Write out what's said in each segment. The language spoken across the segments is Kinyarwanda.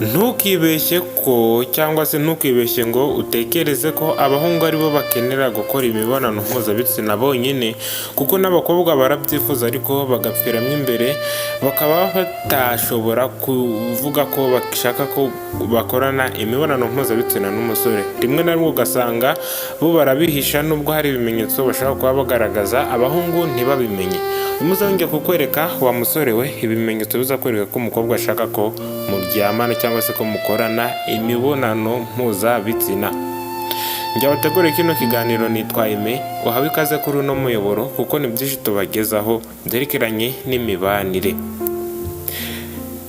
Ntukibeshye ko cyangwa se ntukibeshye ngo utekereze ko abahungu aribo bakenera gukora imibonano mpuzabitsina bonyine, kuko n'abakobwa barabyifuza ariko bagapfiramo imbere, bakaba batashobora kuvuga ko bashaka ko bakorana imibonano mpuzabitsina n'umusore. Rimwe na rimwe ugasanga bo barabihisha nubwo hari ibimenyetso bashaka kuba bagaragaza, abahungu ntibabimenye. Umuzongera kukwereka wa musore we ibimenyetso bizakwereka ko umukobwa ashaka ko muryamana cyangwa se ko mukorana imibonano mpuzabitsina. Njya wategure kino kiganiro nitwa Aime, uhawe ikaze kuri uno muyoboro kuko ni byinshi tubagezaho byerekeranye n'imibanire.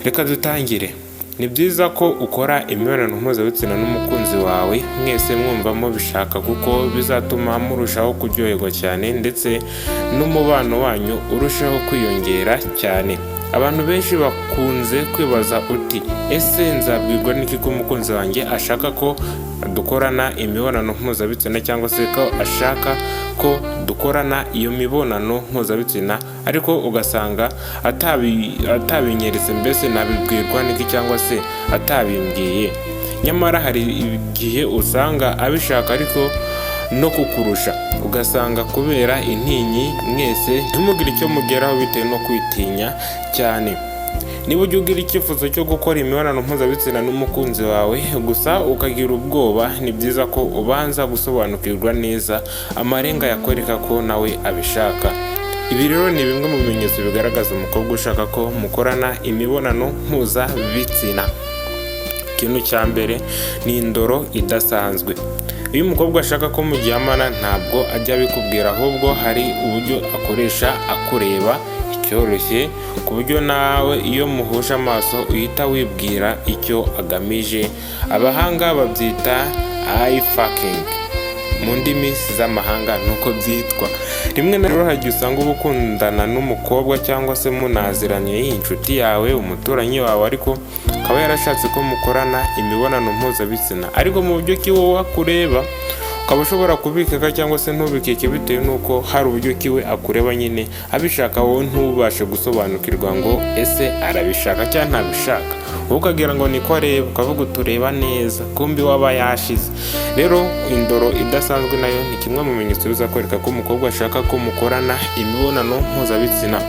Reka dutangire. Ni byiza ko ukora imibonano mpuzabitsina n'umukunzi wawe mwese mwumvamo bishaka, kuko bizatuma murushaho kuryoherwa cyane ndetse n'umubano wanyu urushaho kwiyongera cyane. Abantu benshi bakunze kwibaza uti ese nzabwirwa n'iki ko umukunzi wanjye ashaka ko dukorana imibonano mpuzabitsina cyangwa se ko ashaka ko dukorana iyo mibonano mpuzabitsina, ariko ugasanga atabinyeretse, mbese nabibwirwa n'iki cyangwa se atabimbwiye. Nyamara hari igihe usanga abishaka ariko no kukurusha, ugasanga kubera intinyi mwese ntimugire icyo mugeraho bitewe no kwitinya cyane. Niba ujya ugira icyifuzo cyo gukora imibonano mpuzabitsina n'umukunzi wawe gusa ukagira ubwoba, ni byiza ko ubanza gusobanukirwa neza amarenga yakwereka ko nawe abishaka. Ibi rero ni bimwe mu bimenyetso bigaragaza umukobwa ushaka ko mukorana imibonano mpuzabitsina. Ikintu cya mbere ni indoro idasanzwe. Iyo umukobwa ashaka ko muryamana ntabwo ajya abikubwira, ahubwo hari uburyo akoresha akureba icyoroshye, ku buryo nawe iyo muhuje amaso uhita wibwira icyo agamije. Abahanga babyita eye fucking mu ndimi z'amahanga nuko byitwa. Rimwe na rimwe hagiye usanga uba ukundana n'umukobwa cyangwa se munaziranye inshuti yawe, umuturanyi wawe, ariko akaba yarashatse ko mukorana imibonano mpuzabitsina, ariko mu buryo ki wowe akureba ukaba ushobora kubikeka cyangwa se ntubikeke bitewe n'uko hari uburyo ki we akureba nyine abishaka, wowe ntubashe gusobanukirwa ngo ese arabishaka cyangwa ntabishaka. Wowe ukagira ngo niko areba, ukavuga utureba neza, kumbi waba yashize. Rero indoro idasanzwe nayo ni kimwe mu bimenyetso bizakwereka ko umukobwa ashaka ko mukorana imibonano mpuzabitsina.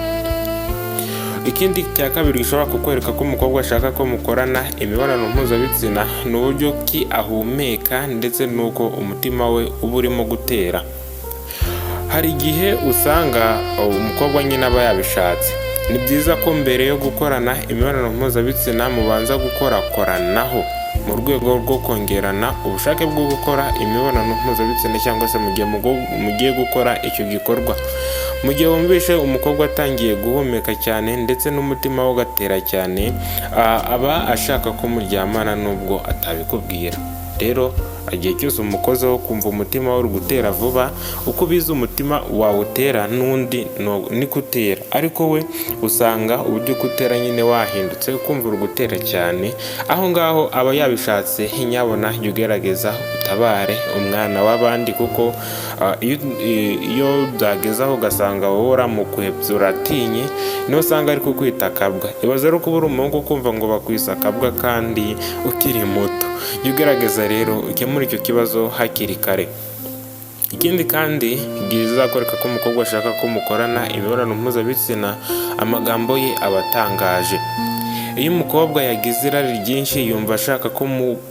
Ikindi cya kabiri gishobora kukwereka ko umukobwa ashaka ko mukorana imibonano mpuzabitsina ni uburyo ki ahumeka ndetse n'uko umutima we uba urimo gutera. Hari igihe usanga umukobwa nyine aba yabishatse. Ni byiza ko mbere yo gukorana imibonano mpuzabitsina mubanza gukorakoranaho mu rwego rwo kongerana ubushake bwo gukora imibonano mpuzabitsina, cyangwa se mugiye gukora icyo gikorwa. Mu gihe wumvishe umukobwa atangiye guhumeka cyane ndetse n'umutima we ugatera cyane, aba ashaka ko muryamana nubwo atabikubwira. Rero igihe cyose umukozeho kumva umutima we uri gutera vuba, uko ubizi umutima wawe utera n'undi niko utera, ariko we usanga uburyo gutera nyine wahindutse ukumva uri gutera cyane, aho ngaho aba yabishatse. Nyabona jya ugerageza utabare umwana w'abandi, kuko iyo byagezaho ugasanga wowe uramukwebye uratinye, niho usanga ari kukwita akabwa. Ibaze rero kuba uri umuhungu ukumva ngo bakwise akabwa kandi ukiri muto. Jya ugerageza rero ukemura icyo kibazo hakiri kare. Ikindi kandi bizakwereka ko umukobwa ashaka ko mukorana imibonano mpuzabitsina, amagambo ye aba atangaje. Iyo umukobwa yagize irari ryinshi yumva ashaka ko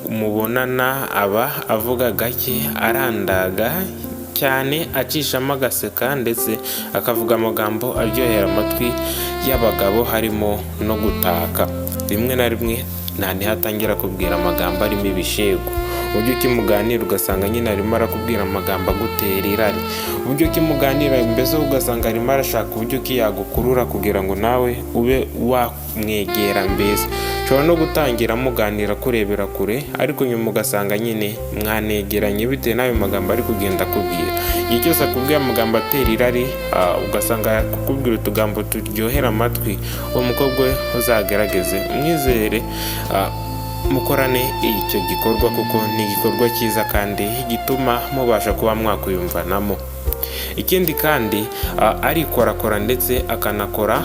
mubonana, aba avuga gake, arandaga cyane, acishamo agaseka ndetse akavuga amagambo aryohera amatwi y'abagabo, harimo no gutaka. Rimwe na rimwe ntihatangira kubwira amagambo arimo ibishego. Uburyo ki muganira ugasanga nyine arimo arakubwira amagambo agutera irari. Uburyo ki muganira mbese ugasanga arimo arashaka uburyo ki yagukurura kugira ngo nawe ube wamwegera. Mbese ushobora no gutangira muganira kurebera kure, ariko nyuma ugasanga nyine mwanegeranye bitewe n'ayo magambo ari kugenda akubwira. Igihe cyose akubwiye amagambo atera irari, ugasanga kukubwira utugambo turyohera amatwi, uwo mukobwa we uzagerageze umwizere, mukorane icyo gikorwa kuko ni igikorwa cyiza kandi gituma mubasha kuba mwakwiyumvanamo. Ikindi kandi arikorakora ndetse akanakora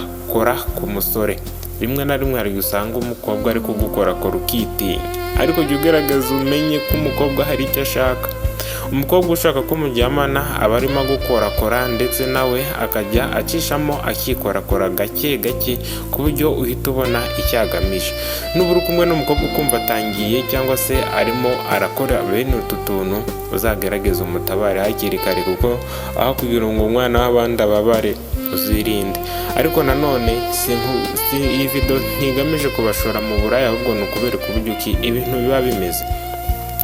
ku musore. rimwe na rimwe hari usanga umukobwa ari kugukorakora ukitinya, ariko jya ugerageza umenye ko umukobwa hari icyo ashaka. Umukobwa ushaka ko muryamana aba arimo gukorakora ndetse nawe akajya acishamo akikorakora gake gake ku buryo uhita ubona icyo agamije. Nuba uri kumwe n'umukobwa ukumva atangiye cyangwa se arimo arakora bene utu tuntu, uzagerageza umutabare hakiri kare, kuko aho kugira ngo umwana w'abandi ababare uzirinde. Ariko nanone iyi video ntigamije kubashora mu buraya, ahubwo ni ukubereka uburyo ki ibintu biba bimeze.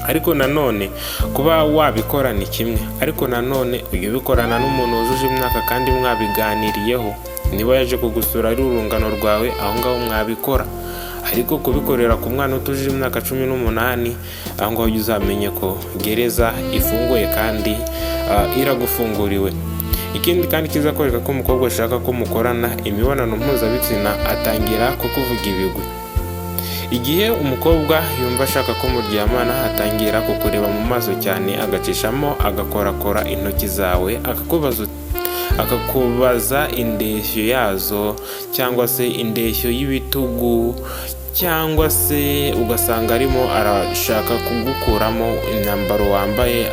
Ariko nanone kuba wabikora ni kimwe, ariko nanone ujye ubikorana n'umuntu wujuje imyaka kandi mwabiganiriyeho. Niba yaje kugusura ari urungano rwawe, aho ngaho mwabikora. Ariko kubikorera ku mwana utujuje imyaka 18, aho ngaho uzamenye ko gereza ifunguye kandi iragufunguriwe. Ikindi kandi kizakwereka ko umukobwa ashaka ko mukorana imibonano mpuzabitsina, atangira kukuvuga ibigwi. Igihe umukobwa yumva ashaka ko muryamana, atangira kukureba mu maso cyane, agacishamo agakorakora intoki zawe, akakubaza indeshyo yazo cyangwa se indeshyo y'ibitugu, cyangwa se ugasanga arimo arashaka kugukuramo imyambaro wambaye,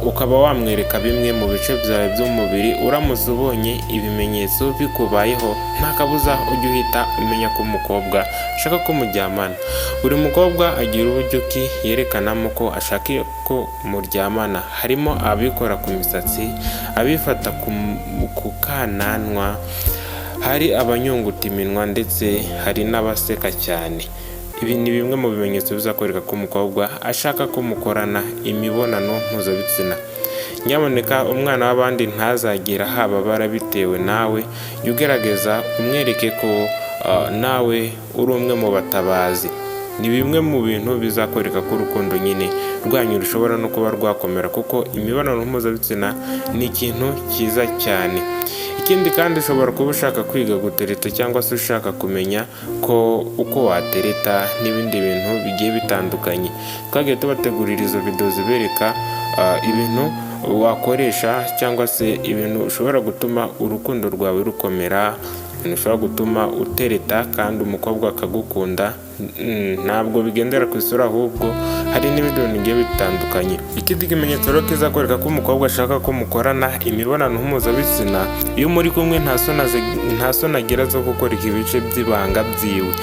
ukaba wamwereka bimwe mu bice byawe by'umubiri. Uramutse ubonye ibimenyetso bikubayeho, nta kabuza ujye uhita umenya ko umukobwa ashaka ko muryamana. Buri mukobwa agira uburyo ki yerekanamo ko ashaka ko muryamana. Harimo abikora ku misatsi, abifata ku kananwa, hari abanyunguta iminwa ndetse hari n'abaseka cyane. Ibi ni bimwe mu bimenyetso bizakwereka ko umukobwa ashaka ko mukorana imibonano mpuzabitsina. Nyamuneka umwana w'abandi ntazagira hababara bitewe nawe, jya ugerageza umwereke ko nawe uri umwe mu batabazi. Ni bimwe mu bintu bizakwereka ko urukundo nyine rwanyu rushobora no kuba rwakomera, kuko imibonano mpuzabitsina ni ikintu cyiza cyane. Ikindi kandi ushobora kuba ushaka kwiga gutereta cyangwa se ushaka kumenya uko watereta n'ibindi bintu bigiye bitandukanye. Twagiye tubategurira izo video zibereka ibintu wakoresha cyangwa se ibintu ushobora gutuma urukundo rwawe rukomera, ibintu ushobora gutuma utereta kandi umukobwa akagukunda. Ntabwo bigendera ku isura, ahubwo hari n'ibindi bintu bigiye bitandukanye. Ikindi kimenyetso rero kizakwereka ko umukobwa ashaka ko mukorana imibonano mpuzabitsina, iyo muri kumwe nta soni agira zo gukora ibice by'ibanga byiwe.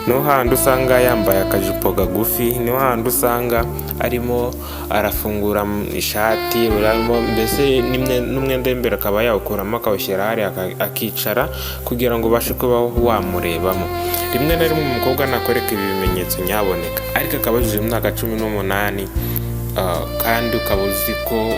Niho handi usanga yambaye akajipo kagufi, niho handi usanga arimo arafungura ishati, mbese n'umwenda w'imbere akaba yawukuramo akawushyira hariya akicara kugira ngo ubashe kuba wamurebamo. Rimwe na rimwe umukobwa nakwereka ibi bimenyetso nyaboneka, ariko akaba yujuje imyaka 18 kandi ukaba uzi ko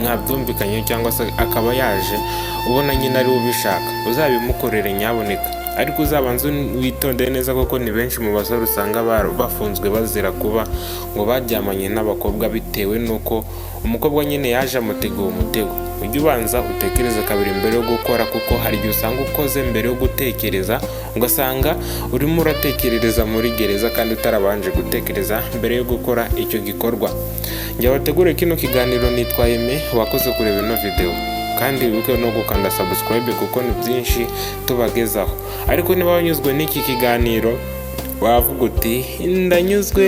mwabyumvikanye, cyangwa se akaba yaje ubona nyine ari ubishaka, uzabimukorere nyaboneka. Ariko uzabanza witondeye neza, kuko ni benshi mu basore usanga bafunzwe bazira kuba ngo baryamanye n'abakobwa bitewe n'uko umukobwa nyine yaje amutega uwo mutego. Ujye ubanza utekereze kabiri mbere yo gukora, kuko hari igihe usanga ukoze mbere yo gutekereza, ugasanga urimo uratekerereza muri gereza kandi utarabanje gutekereza mbere yo gukora icyo gikorwa. Njye wategure kino kiganiro nitwa Aime, wakoze kureba ino video, kandi wibuke no gukanda subscribe kuko ni byinshi tubagezaho. Ariko niba wanyuzwe n'iki kiganiro, wavuga uti ndanyuzwe.